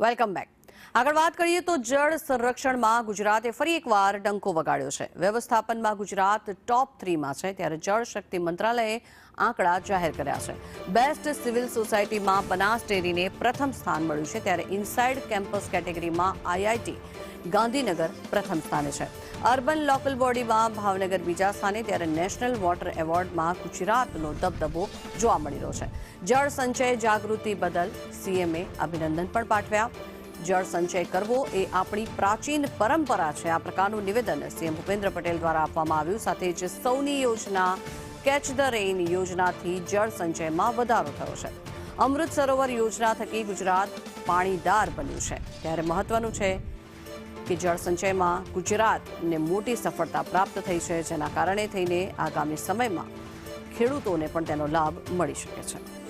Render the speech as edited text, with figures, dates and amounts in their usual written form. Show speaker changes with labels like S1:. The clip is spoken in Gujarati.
S1: Welcome back. આગળ વાત કરીએ તો જળ સંરક્ષણમાં ગુજરાતે ફરી એકવાર ડંકો વગાડ્યો છે. વ્યવસ્થાપનમાં ગુજરાત ટોપ 3માં છે, ત્યારે જળ શક્તિ મંત્રાલયે આંકડા જાહેર કર્યા છે. બેસ્ટ સિવિલ સોસાયટીમાં બનાસ ડેરીને પ્રથમ સ્થાન મળ્યું છે, ત્યારે ઇનસાઇડ કેમ્પસ કેટેગરીમાં આઈઆઈટી ગાંધીનગર પ્રથમ સ્થાને છે. અર્બન લોકલ બોડીમાં ભાવનગર બીજા સ્થાને, ત્યારે નેશનલ વોટર એવોર્ડમાં ગુજરાતનો દબદબો જોવા મળી રહ્યો છે. જળ સંચય જાગૃતિ બદલ સીએમએ અભિનંદન પણ પાઠવ્યા. જળ સંચય કરવો એ આપણી પ્રાચીન પરંપરા છે, આ પ્રકારનું નિવેદન સીએમ ભૂપેન્દ્ર પટેલ દ્વારા આપવામાં આવ્યું. સાથે જ સૌની યોજના કેચ ધ રેઇન યોજનાથી જળ સંચયમાં વધારો થયો છે. અમૃત સરોવર યોજના થકી ગુજરાત પાણીદાર બન્યું છે, ત્યારે મહત્વનું છે કે જળ સંચયમાં ગુજરાતને મોટી સફળતા પ્રાપ્ત થઈ છે, જેના કારણે થઈને આગામી સમયમાં ખેડૂતોને પણ તેનો લાભ મળી શકે છે.